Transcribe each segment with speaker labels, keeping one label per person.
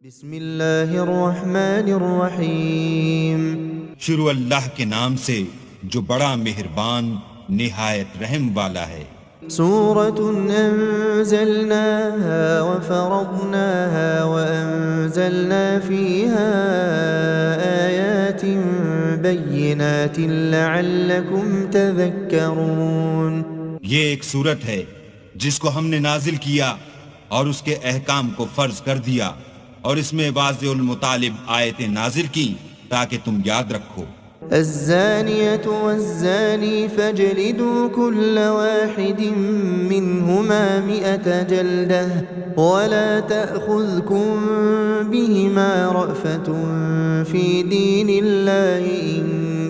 Speaker 1: بسم اللہ الرحمن الرحیم۔
Speaker 2: شروع اللہ کے نام سے جو بڑا مہربان نہایت رحم والا ہے۔
Speaker 1: سورۃ انزلناها وفرضناها وانزلنا فيها آیات بینات لعلکم تذکرون۔
Speaker 2: یہ ایک سورت ہے جس کو ہم نے نازل کیا اور اس کے احکام کو فرض کر دیا، اور اس میں واضح المطالب آیتیں نازل کی تاکہ تم یاد رکھو۔
Speaker 1: الزانیة والزانی فاجلدوا كل واحد منهما 100 جلدة ولا تأخذكم بهما رأفة في دين الله إن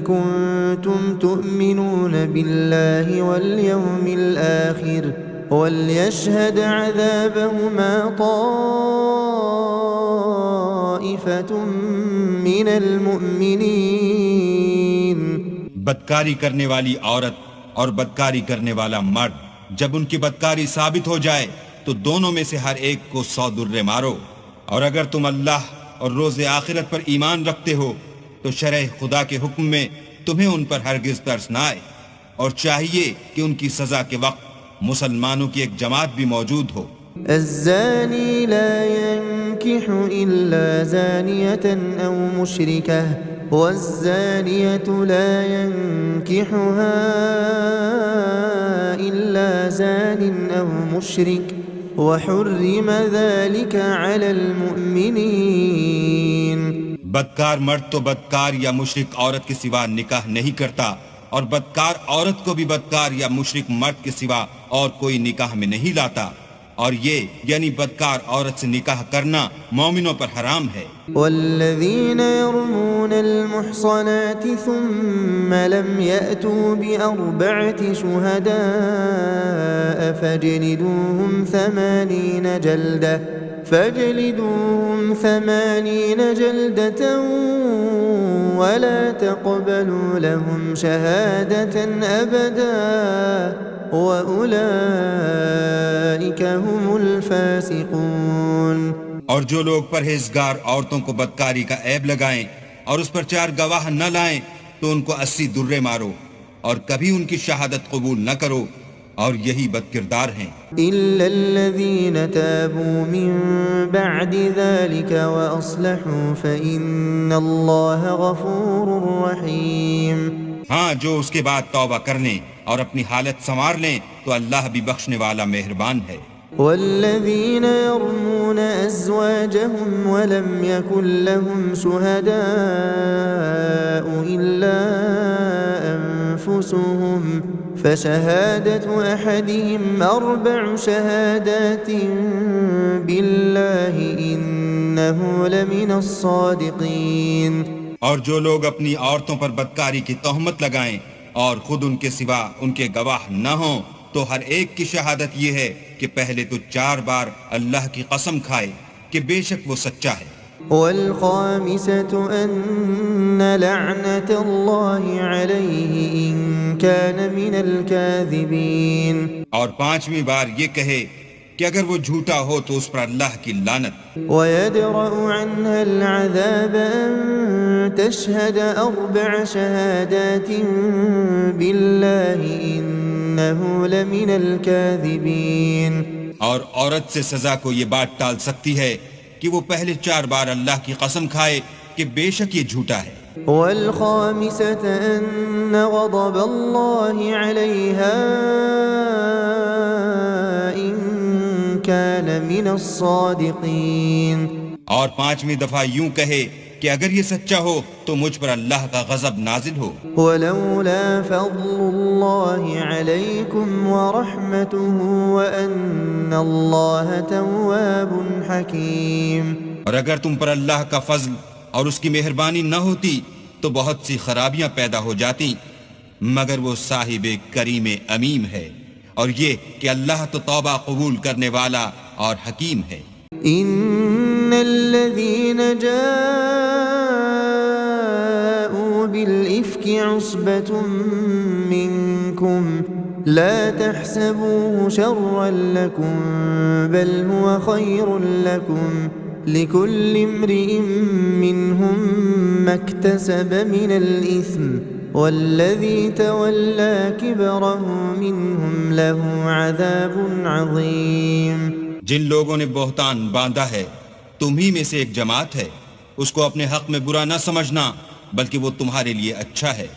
Speaker 1: كنتم تؤمنون بالله واليوم الآخر وليشهد عذابهما طائفة من المؤمنين۔
Speaker 2: بدکاری کرنے والی عورت اور بدکاری کرنے والا مرد جب ان کی بدکاری ثابت ہو جائے تو دونوں میں سے ہر ایک کو 100 درے مارو، اور اگر تم اللہ اور روز آخرت پر ایمان رکھتے ہو تو شرع خدا کے حکم میں تمہیں ان پر ہرگز ترس نہ آئے، اور چاہیے کہ ان کی سزا کے وقت مسلمانوں کی ایک جماعت بھی موجود ہو۔
Speaker 1: الزانی لا ينكح إلا زانية أو مشركة والزانية لا ينكحها إلا زان أو مشرك وحرم ذلك على المؤمنين۔
Speaker 2: بدکار مرد تو بدکار یا مشرک عورت کے سوا نکاح نہیں کرتا، اور بدکار عورت کو بھی بدکار یا مشرک مرد کے سوا اور کوئی نکاح میں نہیں لاتا، اور یہ یعنی بدکار عورت سے نکاح کرنا مومنوں پر حرام ہے۔
Speaker 1: والذین يرمون المحصنات ثم لم يأتوا بأربعة شهداء فاجلدوهم 80 جلدة ولا تقبلوا لهم شهادة أبدا وَأُولَئِكَ هُمُ الْفَاسِقُونَ۔
Speaker 2: اور جو لوگ پرہیزگار عورتوں کو بدکاری کا عیب لگائیں اور اس پر 4 گواہ نہ لائیں تو ان کو 80 درے مارو، اور کبھی ان کی شہادت قبول نہ کرو، اور یہی بد کردار ہیں۔
Speaker 1: إِلَّا الَّذِينَ تَابُوا مِن بَعْدِ ذَلِكَ وَأَصْلَحُوا فَإِنَّ اللَّهَ غَفُورٌ رَحِيمٌ۔
Speaker 2: ہاں، جو اس کے بعد توبہ کر لیں اور اپنی حالت سنوار لیں تو اللہ بھی بخشنے والا مہربان ہے۔
Speaker 1: والذین یرمون ازواجهم ولم یکن لهم شهداء الا انفسهم فشهادة احدهم 4 شهادات بالله انه لمن الصادقین۔
Speaker 2: اور جو لوگ اپنی عورتوں پر بدکاری کی تہمت لگائیں اور خود ان کے سوا ان کے گواہ نہ ہوں تو ہر ایک کی شہادت یہ ہے کہ پہلے تو 4 بار اللہ کی قسم کھائے کہ بے شک وہ سچا ہے۔
Speaker 1: والخامسة أن لعنة الله عليه إن كان من الكاذبين۔
Speaker 2: اور 5ویں بار یہ کہے کہ اگر وہ جھوٹا ہو تو اس پر اللہ کی لعنت۔
Speaker 1: ويدرأ عنها العذاب أن تشهد 4 شهادات بالله إنه لمن الكاذبين۔
Speaker 2: اور عورت سے سزا کو یہ بات ٹال سکتی ہے کہ وہ پہلے 4 بار اللہ کی قسم کھائے کہ بے شک یہ جھوٹا ہے۔
Speaker 1: والخامسة أن غضب الله عليها إن كان من الصادقين۔
Speaker 2: اور 5ویں دفعہ یوں کہے کہ اگر یہ سچا ہو تو مجھ پر اللہ کا غضب نازل ہو۔
Speaker 1: ولولا فضل الله عليكم ورحمته وأن الله تواب حكيم۔
Speaker 2: اور اگر تم پر اللہ کا فضل اور اس کی مہربانی نہ ہوتی تو بہت سی خرابیاں پیدا ہو جاتی، مگر وہ صاحب کریم امیم ہے، اور یہ کہ اللہ تو توبہ قبول کرنے والا اور حکیم ہے۔
Speaker 1: ان الذين جاءوا بالإفك عصبة منكم لا تحسبوه شرا لكم بل هو خير لكم لكل امرئ منهم ما اكتسب من الإثم والذي تولى كبره منهم له عذاب عظيم.
Speaker 2: جن لوگوں نے بہتان باندھا ہے تم ہی میں سے ایک جماعت ہے، اس کو اپنے حق میں برا نہ سمجھنا بلکہ وہ تمہارے لیے اچھا ہے.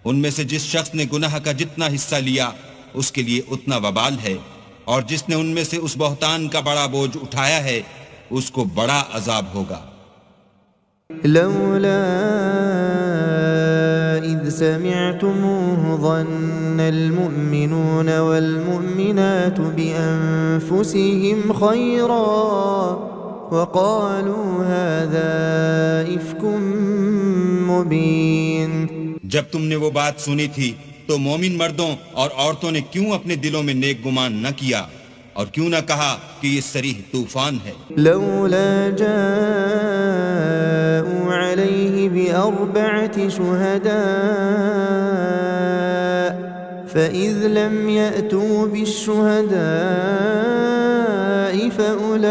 Speaker 2: ان میں سے جس شخص نے گناہ کا جتنا حصہ لیا اس کے لیے اتنا وبال ہے، اور جس نے ان میں سے اس بہتان کا بڑا بوجھ اٹھایا ہے اس کو بڑا عذاب ہوگا.
Speaker 1: لولا إذ سمعتموه ظن المؤمنون والمؤمنات بأنفسهم خيرا وقالوا هذا إفك مبين.
Speaker 2: جب تم نے وہ بات سنی تھی تو مومن مردوں اور عورتوں نے کیوں اپنے دلوں میں نیک گمان نہ کیا اور کیوں نہ کہا کہ یہ صریح طوفان ہے.
Speaker 1: لولا جاءوا عليه بأربعة شهداء فإذ لم يأتوا بالشهداء فأولئك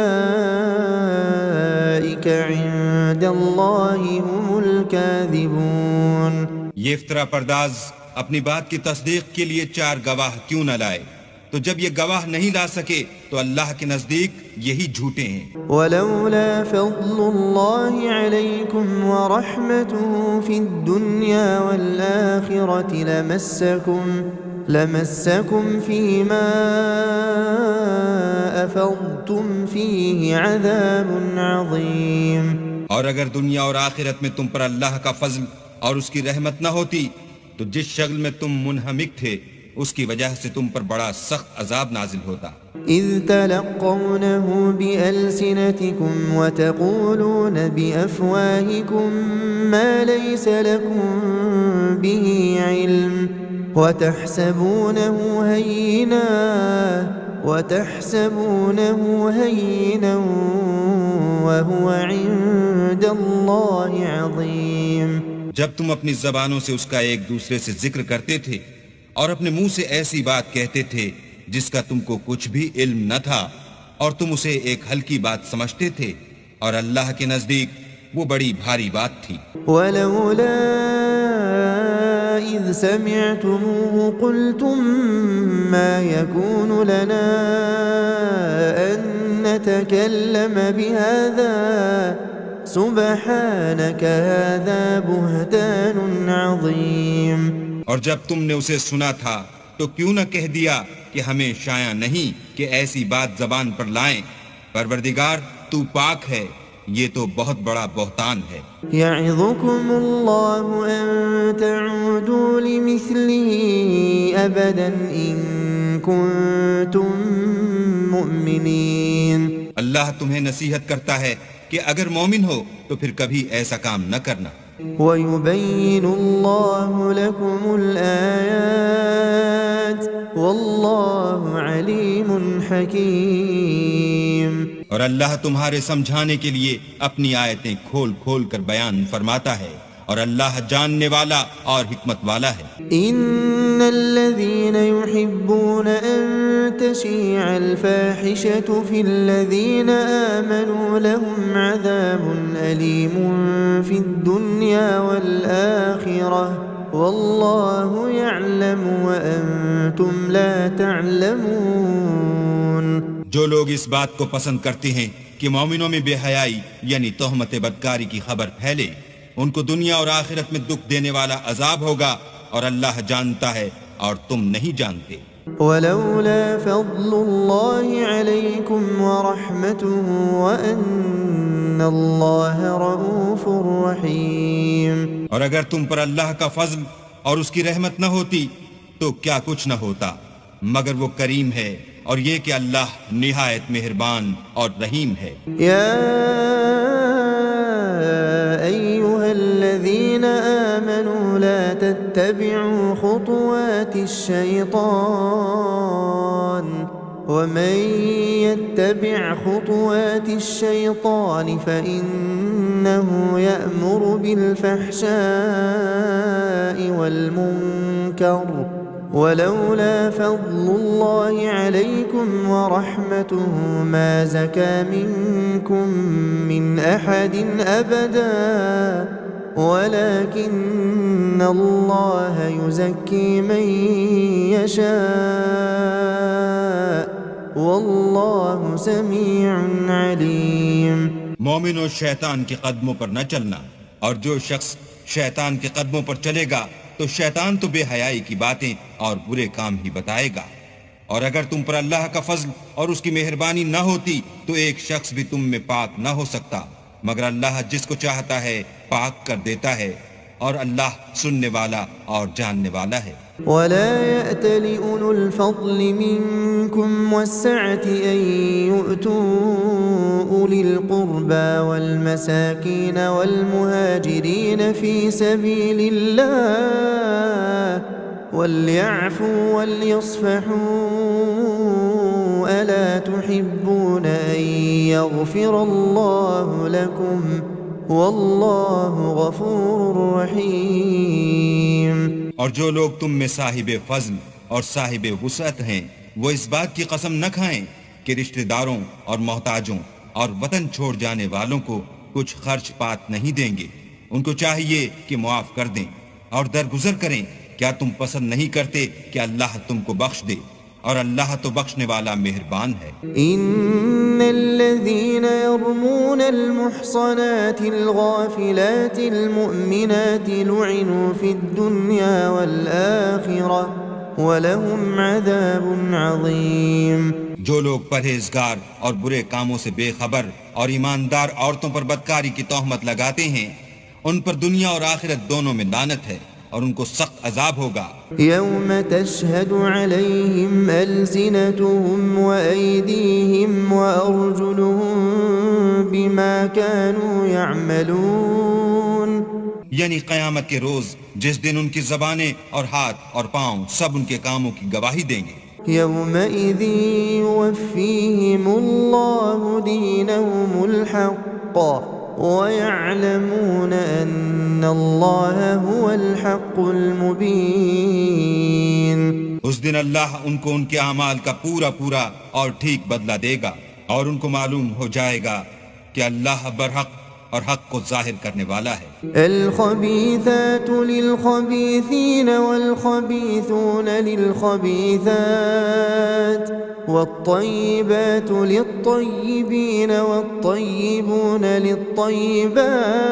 Speaker 1: عند الله هم الكاذبون.
Speaker 2: یہ افترا پرداز اپنی بات کی تصدیق کے لیے 4 گواہ کیوں نہ لائے؟ تو جب یہ گواہ نہیں لا سکے تو اللہ کے نزدیک یہی جھوٹے ہیں.
Speaker 1: ولولا فضل الله عليكم ورحمته في الدنيا والآخرة لمسكم فيما أفضتم فيه عذاب عظيم.
Speaker 2: اور اگر دنیا اور آخرت میں تم پر اللہ کا فضل اور اس کی رحمت نہ ہوتی تو جس شغل میں تم منہمک تھے اس کی وجہ سے تم پر بڑا سخت عذاب نازل ہوتا.
Speaker 1: اذ تلقونه بألسنتكم وتقولون بأفواهكم ما ليس لكم به علم وتحسبونه هينا وهو عند الله عظيم.
Speaker 2: جب تم اپنی زبانوں سے اس کا ایک دوسرے سے ذکر کرتے تھے اور اپنے منہ سے ایسی بات کہتے تھے جس کا تم کو کچھ بھی علم نہ تھا اور تم اسے ایک ہلکی بات سمجھتے تھے اور اللہ کے نزدیک وہ بڑی بھاری بات تھی.
Speaker 1: ولولا إذ سمعتموه قلتم ما يكون لنا أن نتكلم بهذا سبحانك هذا بهتان عظيم.
Speaker 2: اور جب تم نے اسے سنا تھا تو کیوں نہ کہہ دیا کہ ہمیں شایع نہیں کہ ایسی بات زبان پر لائیں. پروردگار تو پاک ہے، یہ تو بہت بڑا بہتان ہے.
Speaker 1: يعظكم الله أن تعودوا لمثله أبدا إن كنتم مؤمنين.
Speaker 2: اللہ تمہیں نصیحت کرتا ہے کہ اگر مومن ہو تو پھر کبھی ایسا کام نہ کرنا.
Speaker 1: وَيُبَيِّنُ اللَّهُ لَكُمُ الْآيَاتِ وَاللَّهُ عَلِيمٌ حَكِيمٌ.
Speaker 2: اور اللہ تمہارے سمجھانے کے لیے اپنی آیتیں کھول کھول کر بیان فرماتا ہے اور اللہ جاننے والا اور حکمت والا ہے.
Speaker 1: إِنَّ الَّذِينَ يُحِبُّونَ أَن تَشِيعَ الْفَاحِشَةُ فِي الَّذِينَ آمَنُوا لَهُمْ عَذَابٌ أَلِيمٌ فِي الدُّنْيَا وَالْآخِرَةِ وَاللَّهُ يَعْلَمُ وَأَنْتُمْ لَا تَعْلَمُونَ.
Speaker 2: جو لوگ اس بات کو پسند کرتے ہیں کہ مومنوں میں بے حیائی یعنی تہمت بدکاری کی خبر پھیلے، ان کو دنیا اور آخرت میں دکھ دینے والا عذاب ہوگا اور اللہ جانتا ہے اور تم نہیں جانتے.
Speaker 1: ولولا فضل الله عليكم ورحمته وأن الله رؤوف رحيم.
Speaker 2: اور اگر تم پر اللہ کا فضل اور اس کی رحمت نہ ہوتی تو کیا کچھ نہ ہوتا، مگر وہ کریم ہے اور یہ کہ اللہ نہایت مہربان اور رحیم ہے.
Speaker 1: يا أيها الذين آمنوا لا تتبعوا خطوات الشيطان ومن يتبع خطوات الشيطان فإنه يأمر بالفحشاء والمنكر ولولا فضل الله عليكم ورحمته ما زكى منكم من أحد أبدا ولكن الله يزكي من يشاء والله سميع عليم.
Speaker 2: مومنوں شیطان کے قدموں پر نہ چلنا، اور جو شخص شیطان کے قدموں پر چلے گا تو شیطان تو بے حیائی کی باتیں اور برے کام ہی بتائے گا. اور اگر تم پر اللہ کا فضل اور اس کی مہربانی نہ ہوتی تو ایک شخص بھی تم میں پاک نہ ہو سکتا، مگر اللہ جس کو چاہتا ہے پاک کر دیتا ہے، اور اللہ سننے والا اور جاننے والا ہے.
Speaker 1: ولا يأتل أولو الفضل منكم والسعة أن يؤتوا أولي القربى والمساكين والمهاجرين في سبيل الله وليعفوا وليصفحوا ألا تحبون أن يغفر الله لكم والله غفور رحيم.
Speaker 2: اور جو لوگ تم میں صاحب فضل اور صاحب وسعت ہیں وہ اس بات کی قسم نہ کھائیں کہ رشتہ داروں اور محتاجوں اور وطن چھوڑ جانے والوں کو کچھ خرچ پات نہیں دیں گے. ان کو چاہیے کہ معاف کر دیں اور درگزر کریں. کیا تم پسند نہیں کرتے کہ اللہ تم کو بخش دے؟ اور اللہ تو بخشنے والا مہربان ہے.
Speaker 1: ان الذين يرمون المحصنات الغافلات المؤمنات لعنوا في الدنيا والآخرة ولهم عذاب عظيم.
Speaker 2: جو لوگ پرہیزگار اور برے کاموں سے بے خبر اور ایماندار عورتوں پر بدکاری کی تہمت لگاتے ہیں ان پر دنیا اور آخرت دونوں میں لعنت ہے اور ان کو سخت عذاب ہوگا.
Speaker 1: يوم تشهد عليهم ألسنتهم وأيديهم وأرجلهم بما كانوا يعملون.
Speaker 2: یعنی قیامت کے روز جس دن ان کی زبانیں اور ہاتھ اور پاؤں سب ان کے کاموں کی گواہی دیں گے.
Speaker 1: يومئذ يوفيهم الله دينهم الحق ويعلمون أن الله هو الحق المبين.
Speaker 2: اس دن اللہ ان کو ان کے اعمال کا پورا پورا اور ٹھیک بدلہ دے گا اور ان کو معلوم ہو جائے گا کہ اللہ برحق اور حق کو ظاہر کرنے والا ہے.
Speaker 1: الخبيثات للخبيثين والخبيثون للخبيثات والطيبات للطيبين والطيبون للطيبات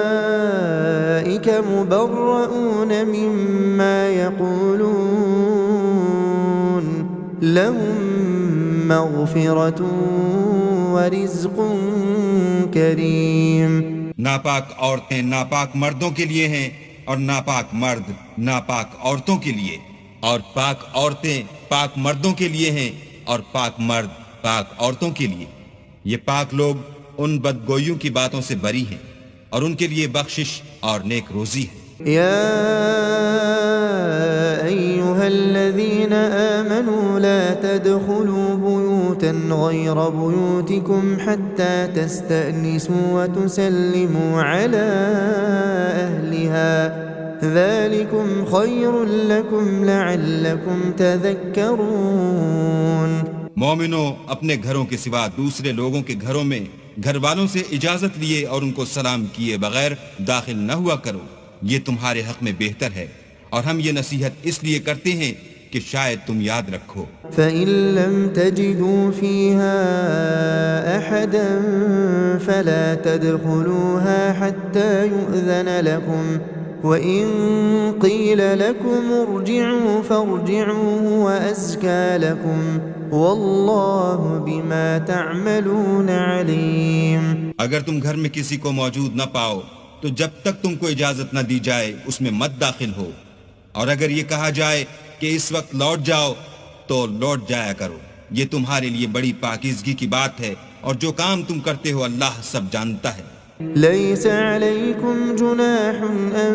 Speaker 1: أولئك مبرؤون مما يقولون لهم مغفرة ورزق کریم.
Speaker 2: ناپاک عورتیں ناپاک مردوں کے لیے ہیں اور ناپاک مرد ناپاک عورتوں کے لیے، اور پاک عورتیں پاک مردوں کے لیے ہیں اور پاک مرد پاک عورتوں کے لیے. یہ پاک لوگ ان بدگوئیوں کی باتوں سے بری ہیں اور ان کے لیے بخشش اور نیک روزی ہے.
Speaker 1: يا أيها الذين آمنوا لا تدخلوا بيوتا غير بيوتكم حتى تستأنسوا وتسلموا على أهلها ذلكم خير لكم لعلكم تذكرون.
Speaker 2: مومنوں اپنے گھروں کے سوا دوسرے لوگوں کے گھروں میں گھر والوں سے اجازت لیے اور ان کو سلام کیے بغیر داخل نہ ہوا کرو، یہ تمہارے حق میں بہتر ہے، اور ہم یہ نصیحت اس لیے کرتے ہیں کہ شاید تم یاد رکھو.
Speaker 1: فَإِن لَّمْ تَجِدُوا فِيهَا أَحَدًا فَلَا تَدْخُلُوهَا حَتَّى يُؤْذَنَ لَكُمْ وَإِن قِيلَ لَكُمْ ارْجِعُوا فَارْجِعُوا هُوَ أَزْكَىٰ لَكُمْ وَاللَّهُ بِمَا تَعْمَلُونَ عَلِيمٌ.
Speaker 2: اگر تم گھر میں کسی کو موجود نہ پاؤ تو جب تک تم کو اجازت نہ دی جائے اس میں مت داخل ہو، اور اگر یہ کہا جائے کہ اس وقت لوٹ جاؤ تو لوٹ جایا کرو. یہ تمہارے لیے بڑی پاکیزگی کی بات ہے، اور جو کام تم کرتے ہو اللہ سب جانتا ہے.
Speaker 1: ليس عليكم جناح أن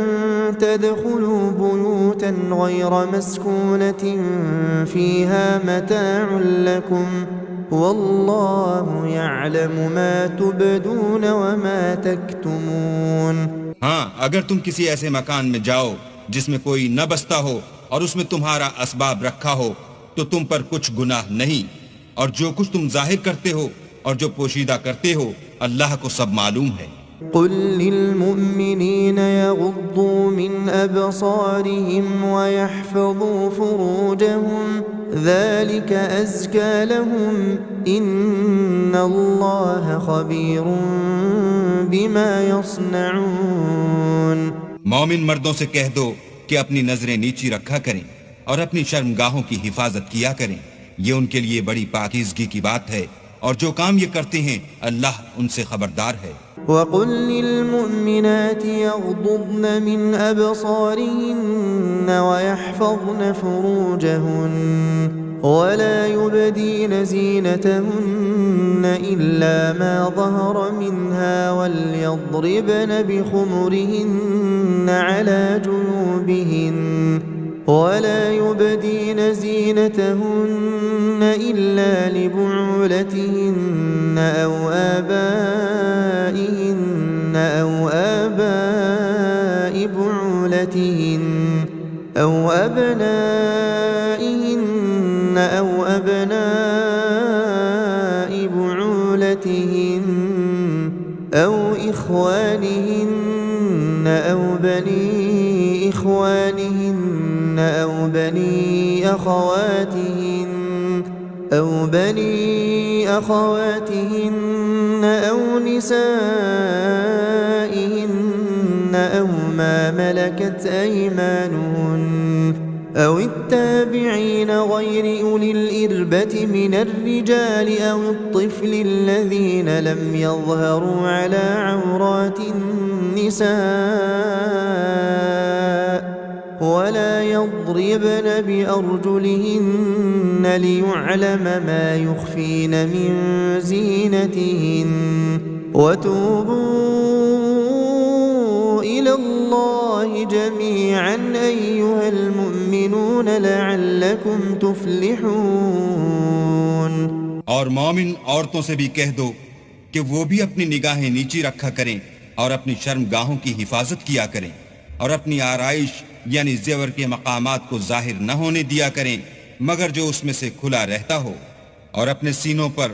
Speaker 1: تدخلوا بيوتا غير مسكونة فيها متاع لكم والله يعلم ما تبدون وما تكتمون.
Speaker 2: ہاں، اگر تم کسی ایسے مکان میں جاؤ جس میں کوئی نہ بستا ہو اور اس میں تمہارا اسباب رکھا ہو تو تم پر کچھ گناہ نہیں، اور جو کچھ تم ظاہر کرتے ہو اور جو پوشیدہ کرتے ہو اللہ کو سب معلوم ہے۔
Speaker 1: قل للمؤمنين يغضوا من أبصارهم ويحفظوا فروجهم ذلك أزكى لهم إن الله خبير بما يصنعون۔
Speaker 2: مومن مردوں سے کہہ دو کہ اپنی نظریں نیچی رکھا کریں اور اپنی شرمگاہوں کی حفاظت کیا کریں، یہ ان کے لیے بڑی پاکیزگی کی بات ہے، اور جو کام یہ کرتے ہیں اللہ ان سے خبردار ہے۔
Speaker 1: وقل للمؤمنات يغضضن من أبصارهن ويحفظن فروجهن ولا يبدين زينتهن إلا ما ظهر منها وليضربن بخمرهن على جيوبهن ولا يبدين زينتهن إلا لبعولتهن أو آبائهن أو آباء بعولتهن أو أبنائهن أو أبناء بعولتهن أو إخوانهن أو بني إخوانهن أو بني أخواتهن أو نسائهن أو ما ملكت أيمانهن أو التابعين غير أولي الإربة من الرجال أو الطفل الذين لم يظهروا على عورات النساء ولا يضربن بأرجلهن ليعلم ما يخفين من زينتهن وتوبوا إلى الله جميعا أيها المؤمنون لعلكم تفلحون۔
Speaker 2: اور مومن عورتوں سے بھی کہہ دو کہ وہ بھی اپنی نگاہیں نیچی رکھا کریں اور اپنی شرمگاہوں کی حفاظت کیا کریں، اور اپنی آرائش یعنی زیور کے مقامات کو ظاہر نہ ہونے دیا کریں مگر جو اس میں سے کھلا رہتا ہو، اور اپنے سینوں پر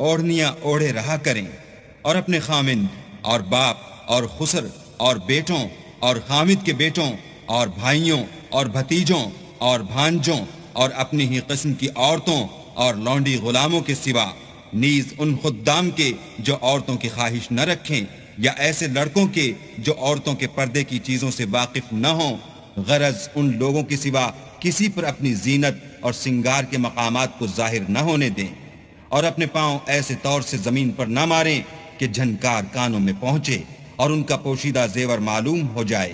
Speaker 2: اوڑھنیاں اوڑھے رہا کریں، اور اپنے خامند اور باپ اور خسر اور بیٹوں اور خامد کے بیٹوں اور بھائیوں اور بھتیجوں اور بھانجوں اور اپنی ہی قسم کی عورتوں اور لونڈی غلاموں کے سوا، نیز ان خدام کے جو عورتوں کی خواہش نہ رکھیں، یا ایسے لڑکوں کے جو عورتوں کے پردے کی چیزوں سے واقف نہ ہوں، غرض ان لوگوں کے سوا کسی پر اپنی زینت اور سنگار کے مقامات کو ظاہر نہ ہونے دیں، اور اپنے پاؤں ایسے طور سے زمین پر نہ ماریں کہ جھنکار کانوں میں پہنچے اور ان کا پوشیدہ زیور معلوم ہو جائے،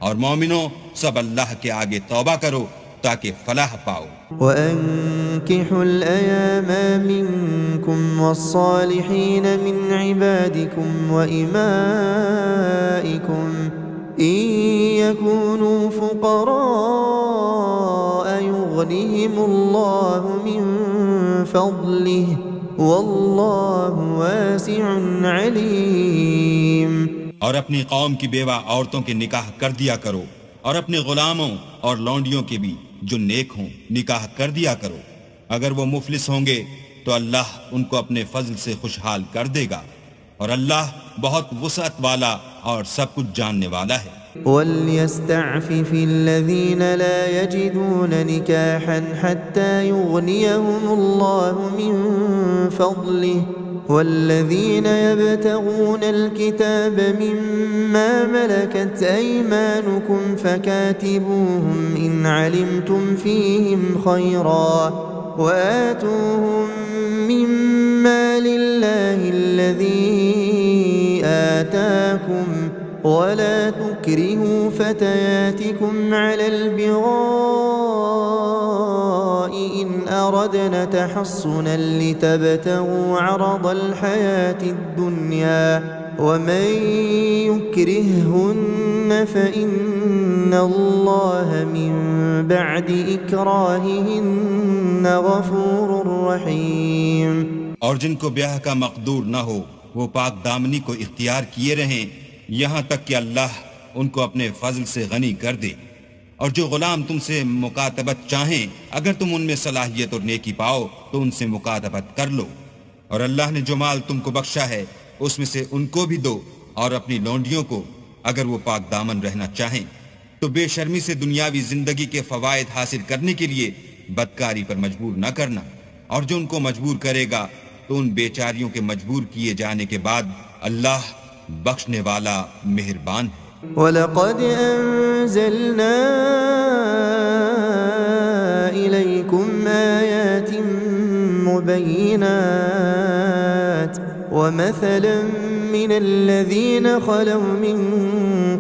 Speaker 2: اور مومنوں سب اللہ کے آگے توبہ کرو تاکہ فلاح پاؤ۔
Speaker 1: وَأَنكِحُوا الْأَيَامَ مِنكُمْ وَالصَّالِحِينَ مِنْ عِبَادِكُمْ وَإِمَائِكُمْ إِن يَكُونُوا فُقَرَاءَ يُغْنِهِمُ اللَّهُ مِنْ فَضْلِهِ وَاللَّهُ وَاسِعٌ عَلِيمٌ۔
Speaker 2: اور اپنی قوم کی بیوہ عورتوں کے نکاح کر دیا کرو، اور اپنے غلاموں اور لونڈیوں کے بھی جو نیک ہوں نکاح کر دیا کرو، اگر وہ مفلس ہوں گے تو اللہ ان کو اپنے فضل سے خوشحال کر دے گا، اور اللہ بہت وسعت والا اور سب کچھ جاننے والا ہے۔
Speaker 1: وَلْيَسْتَعْفِفِ الَّذِينَ لَا يَجِدُونَ نِكَاحًا حَتَّى يُغْنِيَهُمُ اللَّهُ مِنْ فَضْلِهِ وَالَّذِينَ يَبْتَغُونَ الْكِتَابَ مِمَّا مَلَكَتْ أَيْمَانُكُمْ فَكَاتِبُوهُمْ إِنْ عَلِمْتُمْ فِيهِمْ خَيْرًا وَآتُوهُمْ مِمَّا لِلَّهِ الَّذِي آتَاكُمْ وَلَا تُكْرِهُوا فَتَيَاتِكُمْ عَلَى الْبِغَاءِ إِنْ أَرَدْنَ تَحَصُّنًا لِتَبْتَغُوا عَرَضَ الْحَيَاةِ الدُّنْيَا وَمَنْ يُكْرِههُنَّ فَإِنَّ اللَّهَ مِنْ بَعْدِ إِكْرَاهِهِنَّ غَفُورٌ رَحِيمٌ۔
Speaker 2: اور جن کو بیاہ کا مقدور نہ ہو وہ پاک دامنی کو اختیار کیے رہیں یہاں تک کہ اللہ ان کو اپنے فضل سے غنی کر دے، اور جو غلام تم سے مکاتبت چاہیں اگر تم ان میں صلاحیت اور نیکی پاؤ تو ان سے مکاتبت کر لو، اور اللہ نے جو مال تم کو بخشا ہے اس میں سے ان کو بھی دو، اور اپنی لونڈیوں کو اگر وہ پاک دامن رہنا چاہیں، تو بے شرمی سے دنیاوی زندگی کے فوائد حاصل کرنے کے لیے بدکاری پر مجبور نہ کرنا، اور جو ان کو مجبور کرے گا تو ان بیچاریوں کے مجبور کیے جانے کے بعد اللہ بخشنے والا مہربان ہے۔
Speaker 1: وَلَقَدْ أَنزَلْنَا إِلَيْكُمْ آيَاتٍ مُبَيِّنَاتٍ وَمَثَلًا مِّنَ الَّذِينَ خَلَوْا مِن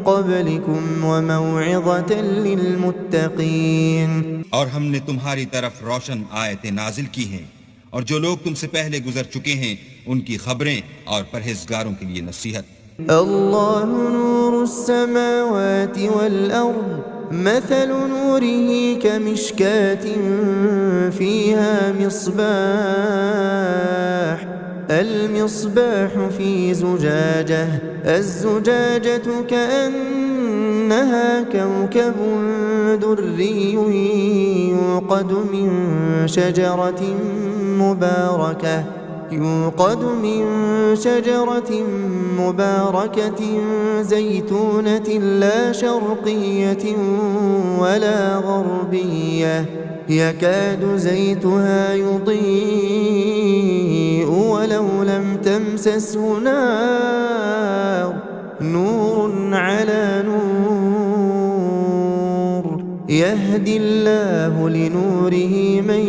Speaker 1: قَبْلِكُمْ وَمَوْعِظَةً لِّلْمُتَّقِينَ،
Speaker 2: اور ہم نے تمہاری طرف روشن آیتیں نازل کی ہیں، اور جو لوگ تم سے پہلے گزر چکے ہیں ان کی خبریں اور پرہیزگاروں کے لیے نصیحت۔
Speaker 1: اللہ نور السماوات والأرض مثل نوره كمشكاة فيها مصباح المصباح في زجاجة الزجاجة كأنها كوكب دري يوقد من شجرة مباركة زيتونة لا شرقية ولا غربية يكاد زيتها يضيء ولو لم تمسسه نار نور على نور يهدي الله لنوره من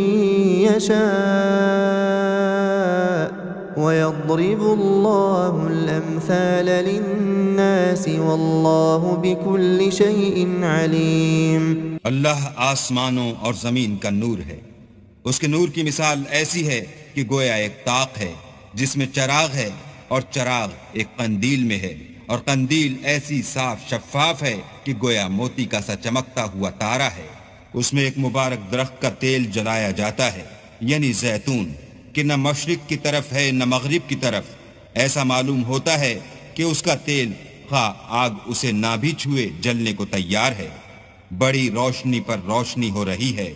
Speaker 1: يشاء وَيَضْرِبُ اللَّهُ الْأَمْثَالَ لِلنَّاسِ وَاللَّهُ بِكُلِّ شَيْءٍ عَلِيمٌ۔
Speaker 2: اللہ آسمانوں اور زمین کا نور ہے، اس کے نور کی مثال ایسی ہے کہ گویا ایک طاق ہے جس میں چراغ ہے، اور چراغ ایک قندیل میں ہے، اور قندیل ایسی صاف شفاف ہے کہ گویا موتی کا سا چمکتا ہوا تارا ہے۔ اس میں ایک مبارک درخت کا تیل جلایا جاتا ہے، یعنی زیتون، کہ نہ مشرق کی طرف ہے نہ مغرب کی طرف۔ ایسا معلوم ہوتا ہے کہ اس کا تیل خواہ آگ اسے نہ بھی چھوئے جلنے کو تیار ہے۔ بڑی روشنی پر روشنی ہو رہی ہے۔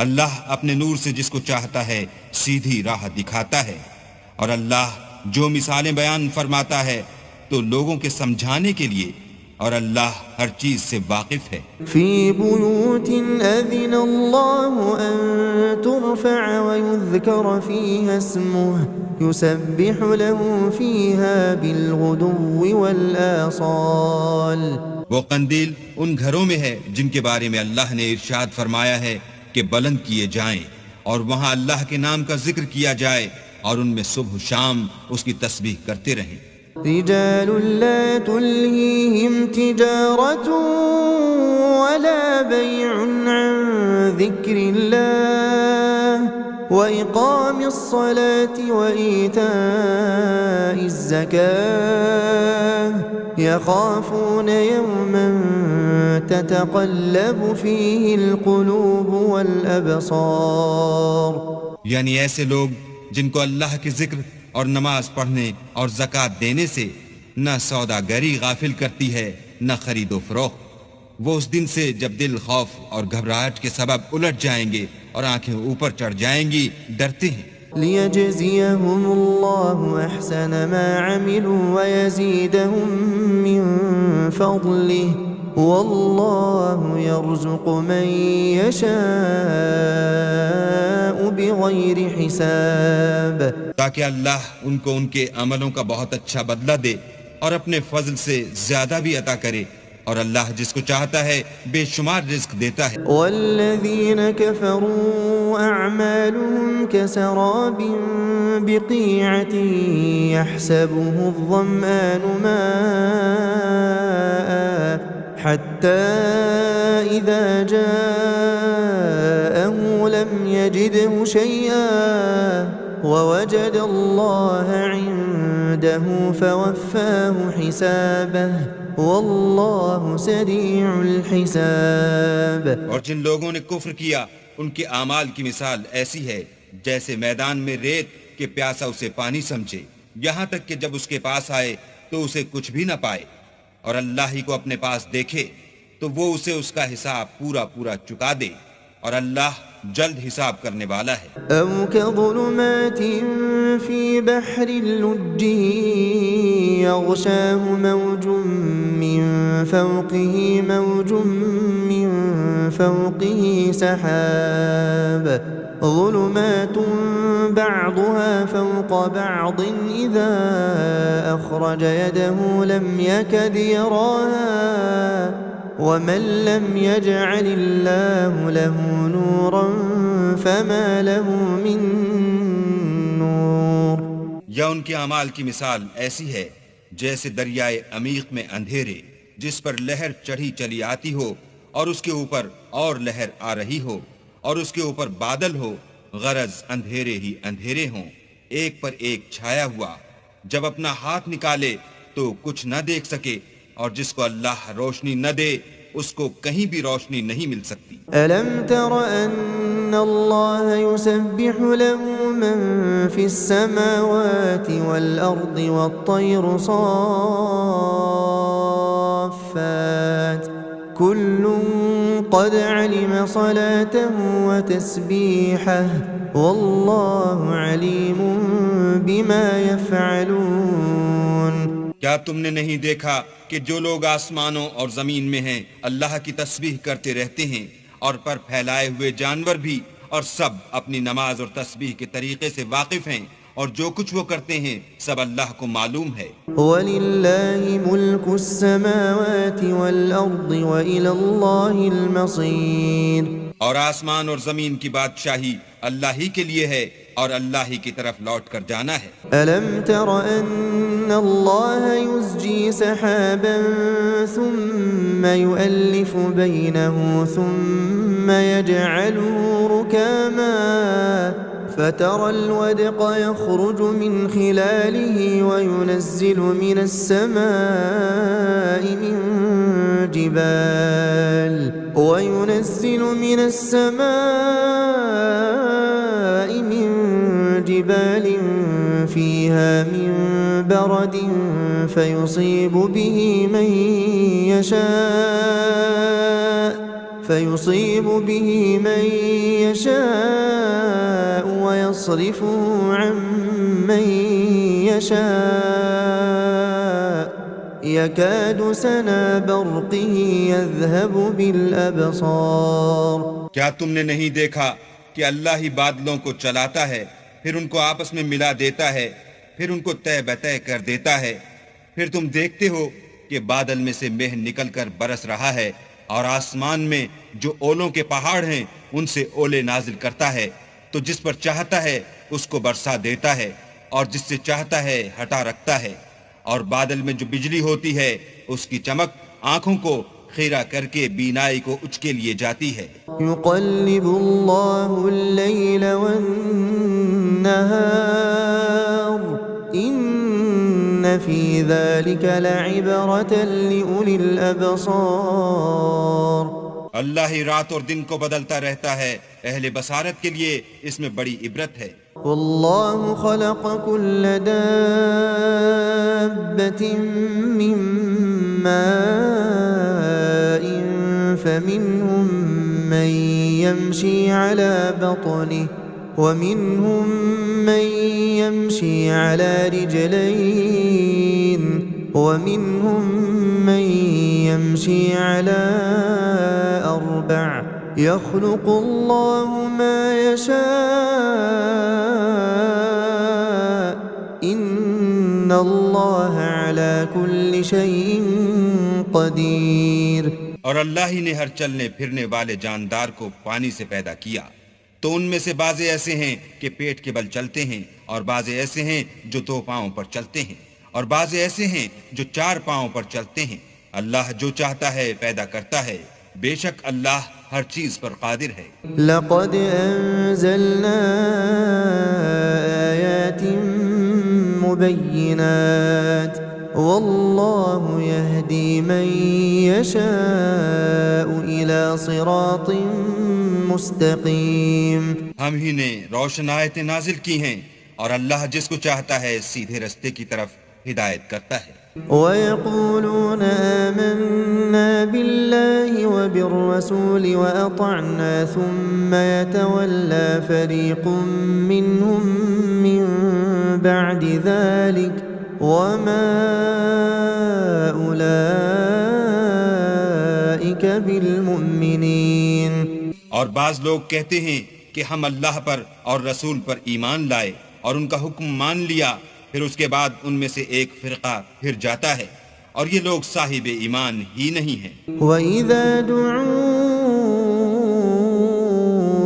Speaker 2: اللہ اپنے نور سے جس کو چاہتا ہے سیدھی راہ دکھاتا ہے، اور اللہ جو مثالیں بیان فرماتا ہے تو لوگوں کے سمجھانے کے لیے، اور اللہ ہر چیز سے واقف ہے۔
Speaker 1: فی بیوت اذن اللہ ان ترفع ویذکر فیہا اسمہ یسبح له فیہا بالغدو والآصال۔
Speaker 2: وہ قندیل ان گھروں میں ہے جن کے بارے میں اللہ نے ارشاد فرمایا ہے کہ بلند کیے جائیں، اور وہاں اللہ کے نام کا ذکر کیا جائے، اور ان میں صبح و شام اس کی تسبیح کرتے رہیں۔
Speaker 1: رجال لا تلهيهم تجارة ولا بيع عن ذكر الله وإقام الصلاة وإيتاء الزكاة يخافون يوما تتقلب فيه القلوب والأبصار،
Speaker 2: یعنی ایسے لوگ جن کو اللہ کے ذکر اور نماز پڑھنے اور زکوٰۃ دینے سے نہ سوداگری غافل کرتی ہے نہ خرید و فروخت، وہ اس دن سے جب دل خوف اور گھبراہٹ کے سبب الٹ جائیں گے اور آنکھیں اوپر چڑھ جائیں گی، ڈرتے ہیں۔
Speaker 1: لِيَجْزِيَهُمُ اللَّهُ أَحْسَنَ مَا عَمِلُوا وَيَزِيدَهُم مِّن فَضْلِهِ وَاللَّهُ يَرْزُقُ مَن يَشَاءُ بِغَيْرِ حِسَابٍ،
Speaker 2: تاکہ اللہ ان کو ان کے عملوں کا بہت اچھا بدلہ دے اور اپنے فضل سے زیادہ بھی عطا کرے، اور اللہ جس کو چاہتا ہے بے شمار رزق دیتا ہے۔
Speaker 1: والذین کفروا اعمالهم كسراب بقیعة يحسبه الظمآن ماء حتى إذا جاءه لم يجده شيئا ووجد الله عنده فوفاه حسابه واللہ سریع الحساب۔
Speaker 2: اور جن لوگوں نے کفر کیا ان کے اعمال کی مثال ایسی ہے جیسے میدان میں ریت کہ پیاسا اسے پانی سمجھے، یہاں تک کہ جب اس کے پاس آئے تو اسے کچھ بھی نہ پائے، اور اللہ ہی کو اپنے پاس دیکھے تو وہ اسے اس کا حساب پورا پورا چکا دے، اور اللہ جلد حساب کرنے والا ہے۔
Speaker 1: أو كظلمات في بحر اللج يغشاه موج من فوقه موج من فوقه سحاب ظلمات بعضها فوق بعض إذا أخرج يده لم يكد يراها ومن لم يجعل الله له نورا فما له من نور۔
Speaker 2: یا ان کے اعمال کی مثال ایسی ہے جیسے دریائے عمیق میں اندھیرے جس پر لہر چڑھی چلی آتی ہو اور اس کے اوپر اور لہر آ رہی ہو اور اس کے اوپر بادل ہو، غرض اندھیرے ہی اندھیرے ہوں، ایک پر ایک چھایا ہوا، جب اپنا ہاتھ نکالے تو کچھ نہ دیکھ سکے، اور جس کو اللہ روشنی نہ دے اس کو کہیں بھی روشنی نہیں مل سکتی۔
Speaker 1: ألم تر أن الله يسبح له من في السماوات والأرض والطير صافات كل قد علم صلاته وتسبيحه والله عليم بما يفعلون۔
Speaker 2: کیا تم نے نہیں دیکھا کہ جو لوگ آسمانوں اور زمین میں ہیں اللہ کی تسبیح کرتے رہتے ہیں، اور پر پھیلائے ہوئے جانور بھی، اور سب اپنی نماز اور تسبیح کے طریقے سے واقف ہیں، اور جو کچھ وہ کرتے ہیں سب اللہ کو معلوم ہے۔
Speaker 1: وَلِلَّهِ مُلْكُ السَّمَاوَاتِ وَالْأَرْضِ وَإِلَى اللَّهِ الْمَصِيرُ۔
Speaker 2: اور آسمان اور زمین کی بادشاہی اللہ ہی کے لیے ہے، اور اللہ ہی کی طرف لوٹ کر جانا ہے۔
Speaker 1: أَلَمْ تَرَ أَنَّ اللَّهَ يُزْجِي سَحَابًا ثُمَّ يُؤَلِّفُ بَيْنَهُ ثُمَّ يَجْعَلُهُ رُكَامًا فَتَرَى الْوَدْقَ يَخْرُجُ مِنْ خِلَالِهِ وَيُنَزِّلُ مِنَ السَّمَاءِ من جبال فيها من برد فيصيب به من يشاء ويصرفه عن من يشاء يكاد سنا برقه يذهب بالأبصار۔
Speaker 2: کیا تم نے نہیں دیکھا کہ اللہ ہی بادلوں کو چلاتا ہے، پھر ان کو آپس میں ملا دیتا ہے، پھر ان کو طے بطے کر دیتا ہے، پھر تم دیکھتے ہو کہ بادل میں سے مہ نکل کر برس رہا ہے، اور آسمان میں جو اولوں کے پہاڑ ہیں ان سے اولے نازل کرتا ہے، تو جس پر چاہتا ہے اس کو برسا دیتا ہے، اور جس سے چاہتا ہے ہٹا رکھتا ہے، اور بادل میں جو بجلی ہوتی ہے اس کی چمک آنکھوں کو خیرہ کر کے بینائی کو اچکے لیے جاتی ہے۔
Speaker 1: يقلب الله الليل والنهار إن في ذلك لعبرة لأولي الأبصار۔
Speaker 2: اللہ ہی رات اور دن کو بدلتا رہتا ہے، اہل بصارت کے لیے اس میں بڑی عبرت ہے۔
Speaker 1: والله خلق كل دابة من ماء فمنهم من يمشي على بطنه ومنهم من يمشي على رجلين ومنهم من يمشي على أربع يخلق الله ما يشاء إن الله على كل شيء قدير۔
Speaker 2: اور اللہ ہی نے ہر چلنے پھرنے والے جاندار کو پانی سے پیدا کیا، تو ان میں سے بعض ایسے ہیں کہ پیٹ کے بل چلتے ہیں، اور بعض ایسے ہیں جو دو پاؤں پر چلتے ہیں، اور بعض ایسے ہیں جو چار پاؤں پر چلتے ہیں۔ اللہ جو چاہتا ہے پیدا کرتا ہے، بے شک اللہ ہر چیز پر قادر ہے۔
Speaker 1: لقد أنزلنا آيات مبينات والله يهدي من يشاء إلى صراط مستقيم۔
Speaker 2: ہم ہی نے روشن آیتیں نازل کی ہیں، اور اللہ جس کو چاہتا ہے سیدھے رستے کی طرف ہدایت کرتا ہے۔
Speaker 1: وَيَقُولُونَ آمَنَّا بِاللَّهِ وَبِالرَّسُولِ وَأَطَعْنَا ثُمَّ يَتَوَلَّى فَرِيقٌ مِّنْهُم مِّن بَعْدِ ذَلِكَ وَمَا أُولَئِكَ بِالْمُؤْمِنِينَ۔
Speaker 2: اور بعض لوگ کہتے ہیں کہ ہم اللہ پر اور رسول پر ایمان لائے اور ان کا حکم مان لیا، پھر اس کے بعد ان میں سے ایک فرقہ پھر جاتا ہے، اور یہ لوگ صاحب ایمان ہی نہیں ہیں۔
Speaker 1: وَإِذَا دُعُوا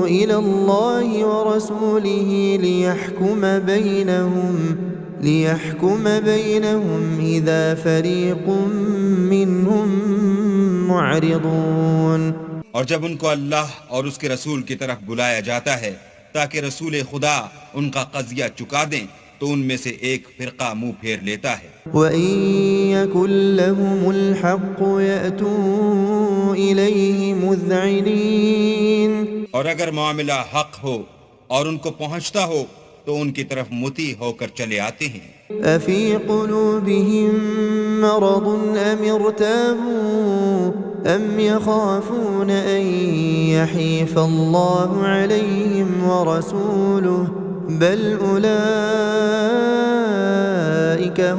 Speaker 1: إِلَى اللَّهِ وَرَسُولِهِ لِيَحْكُمَ بَيْنَهُمْ إِذَا فَرِيقٌ مِّنْهُمْ مُعْرِضُونَ۔
Speaker 2: اور جب ان کو اللہ اور اس کے رسول کی طرف بلایا جاتا ہے تاکہ رسول خدا ان کا قضیہ چکا دیں، تو ان میں سے ایک فرقہ منہ پھیر لیتا ہے۔
Speaker 1: وَإِن يَكُن لَّهُمُ الْحَقُّ يَأْتُوا إِلَيْهِ مُذْعِنِينَ۔
Speaker 2: اور اگر معاملہ حق ہو اور ان کو پہنچتا ہو تو ان کی طرف مطیع ہو کر چلے آتے ہیں۔
Speaker 1: أَفِي قُلُوبِهِم مَّرَضٌ أَمِ ارْتَابُوا أَمْ يَخَافُونَ أَن يَحِيفَ اللَّهُ عَلَيْهِمْ وَرَسُولُهُ بَلْ أُولَئِكَ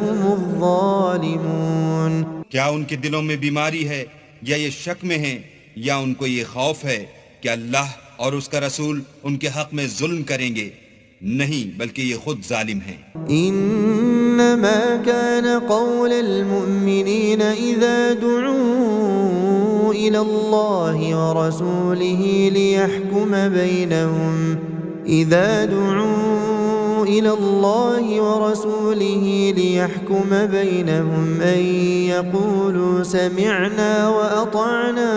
Speaker 1: هُمُ الظَّالِمُونَ۔
Speaker 2: کیا ان کے دلوں میں بیماری ہے یا یہ شک میں ہیں یا ان کو یہ خوف ہے کہ اللہ اور اس کا رسول ان کے حق میں ظلم کریں گے؟ نہیں، بلکہ یہ خود ظالم ہیں۔
Speaker 1: انما كان قول المؤمنين اذا دعوا الى الله ورسوله ليحكم بينهم ان يقولوا سمعنا واطعنا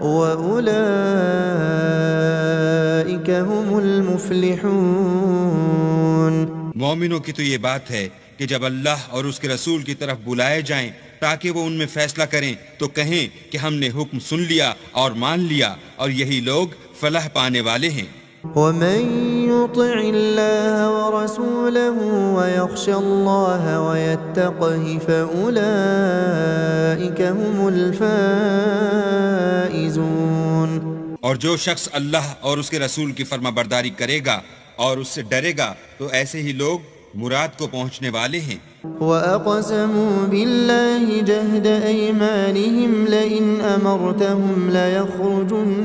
Speaker 1: وأولئك هم المفلحون۔
Speaker 2: مومنوں کی تو یہ بات ہے کہ جب اللہ اور اس کے رسول کی طرف بلائے جائیں تاکہ وہ ان میں فیصلہ کریں تو کہیں کہ ہم نے حکم سن لیا اور مان لیا، اور یہی لوگ فلاح پانے والے ہیں۔
Speaker 1: ومن يطع الله ورسوله ويخشى الله ويتقه فأولئك هم الفائزون۔
Speaker 2: اور جو شخص اللہ اور اس کے رسول کی فرما برداری کرے گا اور اس سے ڈرے گا تو ایسے ہی لوگ مراد کو پہنچنے والے ہیں۔
Speaker 1: وَأَقْسَمُوا بِاللَّهِ جَهْدَ أَيْمَانِهِمْ لَئِنْ أَمَرْتَهُمْ لَيَخْرُجُنَّ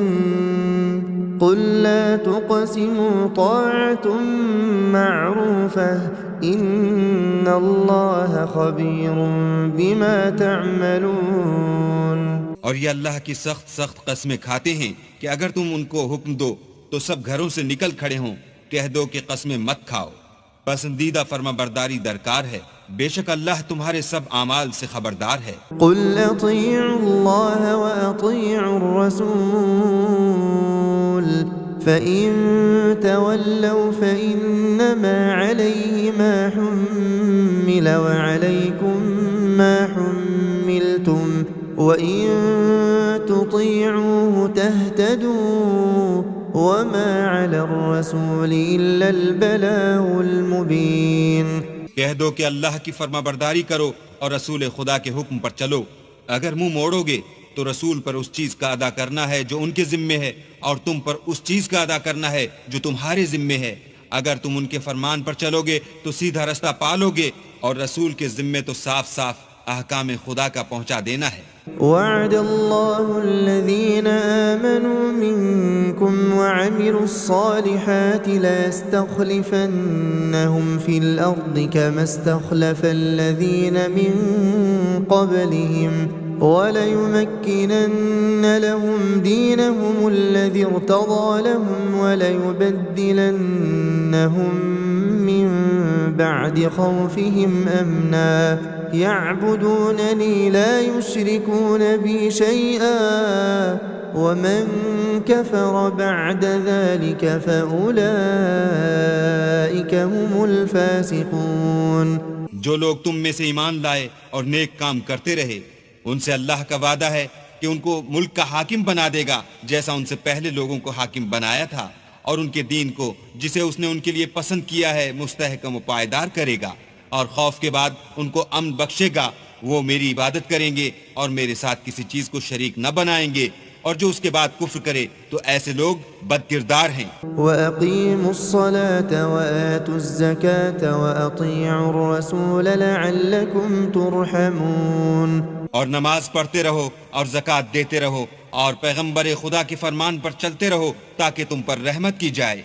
Speaker 1: قُلْ لَا تُقْسِمُوا طَاعَةٌ مَّعْرُوفَةٌ إِنَّ اللَّهَ خَبِيرٌ بِمَا تَعْمَلُونَ۔
Speaker 2: اور یہ اللہ کی سخت قسمیں کھاتے ہیں کہ اگر تم ان کو حکم دو تو سب گھروں سے نکل کھڑے ہوں، کہہ دو کہ قسمیں مت کھاؤ، پسندیدہ فرما برداری درکار ہے، بے شک اللہ تمہارے سب اعمال سے خبردار ہے۔
Speaker 1: قُلْ أَطِيعُوا اللَّهَ وَأَطِيعُوا الرَّسُولَ فَإِن تَوَلَّوْا فَإِنَّمَا عَلَيْهِ مَا حُمِّلَ وَعَلَيْكُمْ مَا حُمِّلْتُمْ وَإِن تُطِيعُوهُ تَهْتَدُوا وَمَا عَلَى الرَّسُولِ إِلَّا الْبَلَاغُ الْمُبِينُ۔
Speaker 2: کہہ دو کہ اللہ کی فرما برداری کرو اور رسول خدا کے حکم پر چلو، اگر منہ موڑو گے تو رسول پر اس چیز کا ادا کرنا ہے جو ان کے ذمے ہے، اور تم پر اس چیز کا ادا کرنا ہے جو تمہارے ذمے ہے۔ اگر تم ان کے فرمان پر چلو گے تو سیدھا رستہ پالو گے، اور رسول کے ذمے تو صاف احکام خدا کا پہنچا دینا ہے۔
Speaker 1: وعد الله الذين آمنوا منكم وعملوا الصالحات ليستخلفنهم في الأرض كما استخلف الذين من قبلهم وليمكنن لهم دينهم الذي ارتضى لهم وليبدلنهم من بعد خوفهم أمنا يعبدونني لا يشركون بي شيئا ومن كفر بعد ذلك فأولئك هم الفاسقون۔
Speaker 2: جو لوگ تم میں سے ایمان لائے اور نیک کام کرتے رہے، ان سے اللہ کا وعدہ ہے کہ ان کو ملک کا حاکم بنا دے گا جیسا ان سے پہلے لوگوں کو حاکم بنایا تھا، اور ان کے دین کو جسے اس نے ان کے لیے پسند کیا ہے مستحکم و پائیدار کرے گا، اور خوف کے بعد ان کو امن بخشے گا، وہ میری عبادت کریں گے اور میرے ساتھ کسی چیز کو شریک نہ بنائیں گے، اور جو اس کے بعد کفر کرے تو ایسے لوگ بد کردار ہیں۔
Speaker 1: وَأَقِيمُوا الصَّلَاةَ وَآتُوا الزَّكَاةَ وَأَطِيعُوا الرَّسُولَ لَعَلَّكُمْ تُرْحَمُونَ،
Speaker 2: اور نماز پڑھتے رہو اور زکوٰۃ دیتے رہو اور پیغمبر خدا کے فرمان پر چلتے رہو تاکہ تم پر رحمت کی جائے۔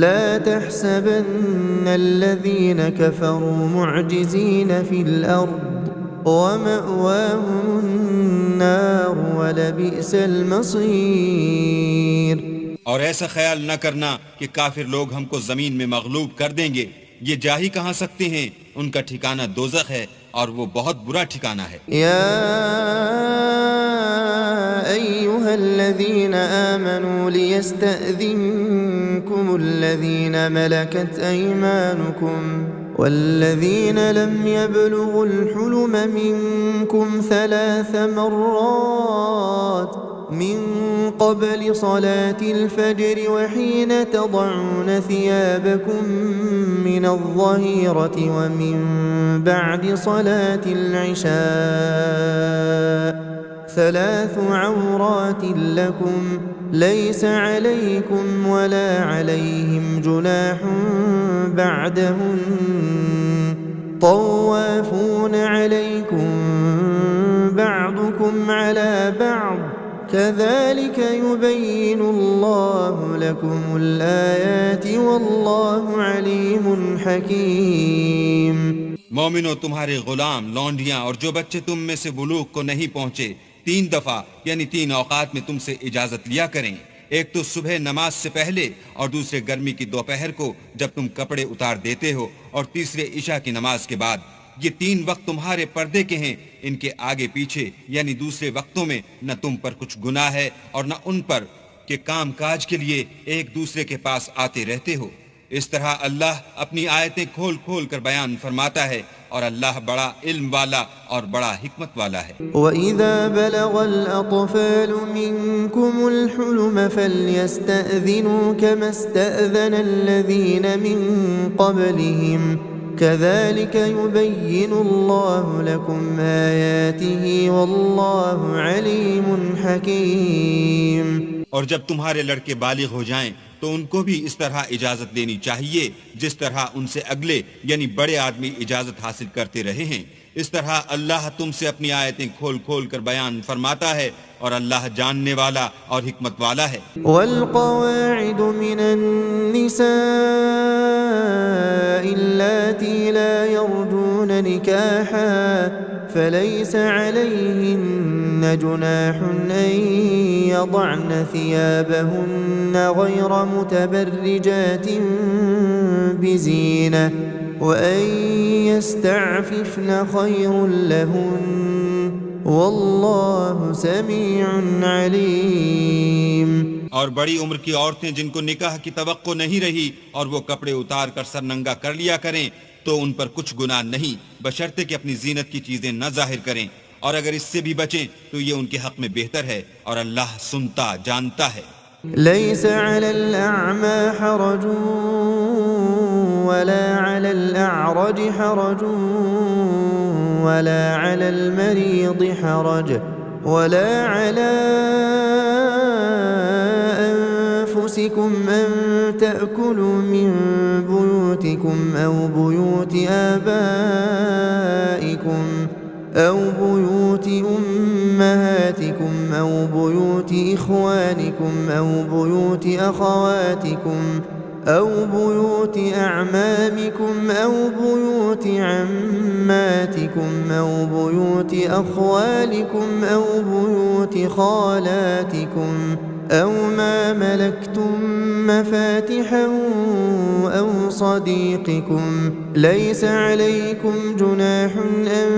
Speaker 1: لا تحسبن الذين كفروا معجزين في الأرض ومأواهم النار ولبئس المصير۔
Speaker 2: اور ایسا خیال نہ کرنا کہ کافر لوگ ہم کو زمین میں مغلوب کر دیں گے، یہ جا ہی کہاں سکتے ہیں، ان کا ٹھکانہ دوزخ ہے اور وہ بہت برا ٹھکانہ ہے۔
Speaker 1: يا أيها الذين آمنوا ليستأذنكم الذين ملكت أيمانكم والذين لم يبلغوا الحلم منكم 3 مرات من قبل صلاة الفجر وحين تضعون ثيابكم من الظهيرة ومن بعد صلاة العشاء 3 عورات لكم ليس عليكم ولا عليهم جناح بعدهن طوافون عليكم بعضكم على بعض كذلك يبين الله لكم الآيات والله عليم حكيم۔
Speaker 2: مومنو، تمہارے غلام، لونڈیاں اور جو بچے تم میں سے بلوغ کو نہیں پہنچے 3 دفعہ یعنی 3 اوقات میں تم سے اجازت لیا کریں، ایک تو صبح نماز سے پہلے اور دوسرے گرمی کی دوپہر کو جب تم کپڑے اتار دیتے ہو، اور تیسرے عشاء کی نماز کے بعد۔ یہ 3 وقت تمہارے پردے کے ہیں، ان کے آگے پیچھے یعنی دوسرے وقتوں میں نہ تم پر کچھ گناہ ہے اور نہ ان پر کہ کام کاج کے لیے ایک دوسرے کے پاس آتے رہتے ہو۔ اس طرح اللہ اپنی آیتیں کھول کھول کر بیان فرماتا ہے، اور اللہ بڑا علم والا اور بڑا حکمت والا ہے۔
Speaker 1: وَإِذَا بَلَغَ الْأَطْفَالُ مِنْكُمُ الْحُلُمَ فَلْيَسْتَأْذِنُوا كَمَا اسْتَأْذَنَ الَّذِينَ مِنْ قَبْلِهِمْ كَذَلِكَ يُبَيِّنُ اللَّهُ لَكُمْ آيَاتِهِ وَاللَّهُ عَلِيمٌ حَكِيمٌ۔
Speaker 2: اور جب تمہارے لڑکے بالغ ہو جائیں تو ان کو بھی اس طرح اجازت دینی چاہیے جس طرح ان سے اگلے یعنی بڑے آدمی اجازت حاصل کرتے رہے ہیں۔ اس طرح اللہ تم سے اپنی آیتیں کھول کھول کر بیان فرماتا ہے، اور اللہ جاننے والا اور حکمت والا ہے۔
Speaker 1: والقواعد من النساء اللاتي لا يرجون نكاحا فليس عليهن جناح أن يضعن ثيابهن غير متبرجات بزينة وأن يستعففن خير لهن والله سميع عليم۔
Speaker 2: اور بڑی عمر کی عورتیں جن کو نکاح کی توقع نہیں رہی اور وہ کپڑے اتار کر سر ننگا کر لیا کریں تو ان پر کچھ گناہ نہیں، بشرطے کہ اپنی زینت کی چیزیں نہ ظاہر کریں، اور اگر اس سے بھی بچیں تو یہ ان کے حق میں بہتر ہے، اور اللہ سنتا جانتا ہے۔
Speaker 1: ليس على الأعمى حرج ولا على الأعرج حرج ولا على المريض حرج ولا على أنفسكم أن تأكلوا من بيوتكم أو بيوت آبائكم أو بيوت أمهاتكم أو بيوت إخوانكم أو بيوت أخواتكم أو بيوت أعمامكم أو بيوت عماتكم أو بيوت أخوالكم أو بيوت خالاتكم أو ما ملكتم مفاتحه أو صديقكم ليس عليكم جناح أن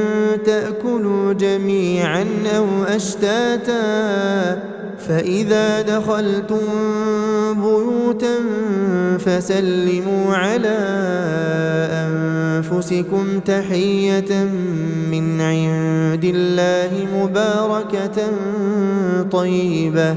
Speaker 1: تأكلوا جميعا أو أشتاتا فإذا دخلتم بيوتا فسلموا على أنفسكم تحية من عند الله مباركة طيبة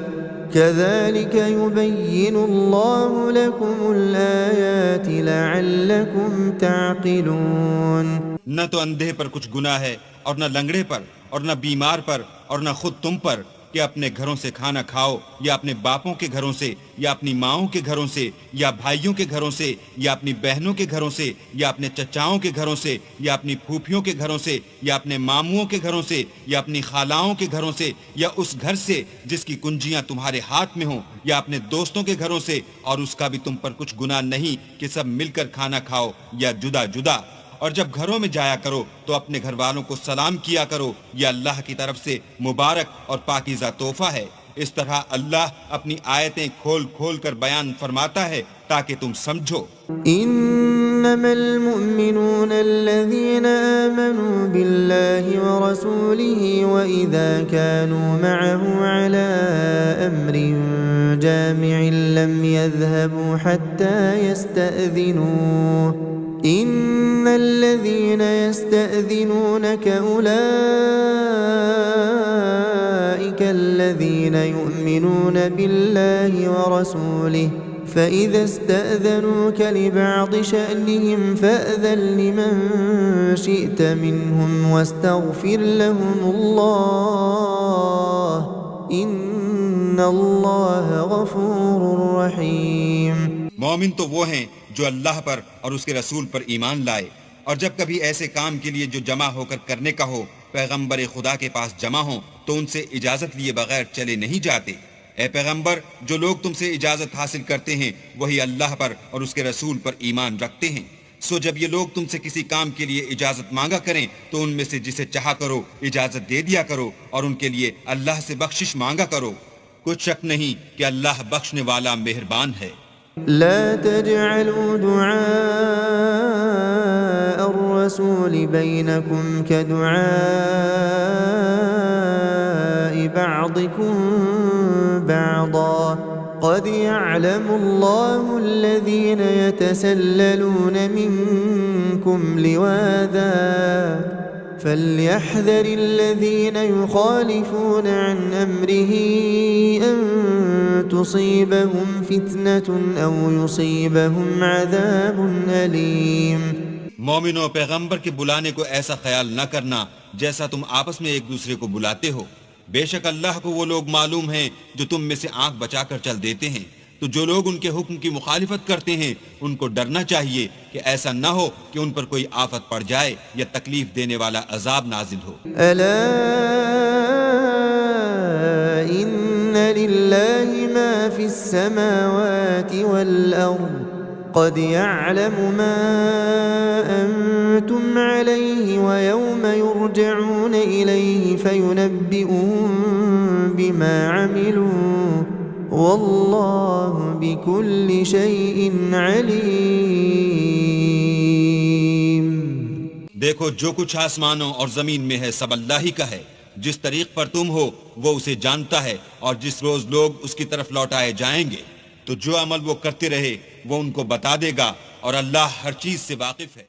Speaker 1: كذلك يبين الله لكم الآيات لعلكم تعقلون.
Speaker 2: نہ تو اندھے پر کچھ گناہ ہے اور نہ لنگڑے پر اور نہ بیمار پر اور نہ خود تم پر کہ اپنے گھروں سے کھانا کھاؤ یا اپنے باپوں کے گھروں سے یا اپنی ماؤں کے گھروں سے یا بھائیوں کے گھروں سے یا اپنی بہنوں کے گھروں سے یا اپنے چچاؤں کے گھروں سے یا اپنی پھوپھیوں کے گھروں سے یا اپنے ماموں کے گھروں سے یا اپنی خالاؤں کے گھروں سے یا اس گھر سے جس کی کنجیاں تمہارے ہاتھ میں ہوں یا اپنے دوستوں کے گھروں سے، اور اس کا بھی تم پر کچھ گناہ نہیں کہ سب مل کر کھانا کھاؤ یا جدا جدا. اور جب گھروں میں جایا کرو تو اپنے گھر والوں کو سلام کیا کرو، یہ اللہ کی طرف سے مبارک اور پاکیزہ تحفہ ہے. اس طرح اللہ اپنی آیتیں کھول کھول کر بیان فرماتا ہے تاکہ تم سمجھو.
Speaker 1: انما المؤمنون الذين آمنوا بالله ورسوله واذا كانوا معه على امر جامع لم يذهبوا حتى يستأذنوه. ان الذين يستأذنونك اولئك الذين يؤمنون بالله ورسوله فإذا استأذنوك لبعض شأنهم فأذن لمن شئت منهم واستغفر لهم الله إن الله غفور رحيم.
Speaker 2: مومن تو وہ ہیں جو اللہ پر اور اس کے رسول پر ایمان لائے، اور جب کبھی ایسے کام کے لیے جو جمع ہو کر کرنے کا ہو پیغمبر خدا کے پاس جمع ہوں تو ان سے اجازت لیے بغیر چلے نہیں جاتے. اے پیغمبر، جو لوگ تم سے اجازت حاصل کرتے ہیں وہی اللہ پر اور اس کے رسول پر ایمان رکھتے ہیں. سو جب یہ لوگ تم سے کسی کام کے لیے اجازت مانگا کریں تو ان میں سے جسے چاہا کرو اجازت دے دیا کرو اور ان کے لیے اللہ سے بخشش مانگا کرو. کچھ شک نہیں کہ اللہ بخشنے والا مہربان ہے.
Speaker 1: لا تجعلوا دعاء الرسول بينكم كدعاء بعضكم بعضا قد يعلم الله الذين يتسللون منكم لواذا فليحذر الذين يخالفون عن أمره أن تصيبهم فتنة أو يصيبهم عذاب أليم.
Speaker 2: مومنوں، پیغمبر کے بلانے کو ایسا خیال نہ کرنا جیسا تم آپس میں ایک دوسرے کو بلاتے ہو. بے شک اللہ کو وہ لوگ معلوم ہیں جو تم میں سے آنکھ بچا کر چل دیتے ہیں. تو جو لوگ ان کے حکم کی مخالفت کرتے ہیں ان کو ڈرنا چاہیے کہ ایسا نہ ہو کہ ان پر کوئی آفت پڑ جائے یا تکلیف دینے والا عذاب نازل ہو.
Speaker 1: ألا إن لله ما في السماوات والأرض قد يعلم ما أنتم عليه ويوم يرجعون إليه فينبئهم بما عملوا واللہ بكل شيء علیم.
Speaker 2: دیکھو، جو کچھ آسمانوں اور زمین میں ہے سب اللہ ہی کا ہے. جس طریق پر تم ہو وہ اسے جانتا ہے، اور جس روز لوگ اس کی طرف لوٹائے جائیں گے تو جو عمل وہ کرتے رہے وہ ان کو بتا دے گا، اور اللہ ہر چیز سے واقف ہے.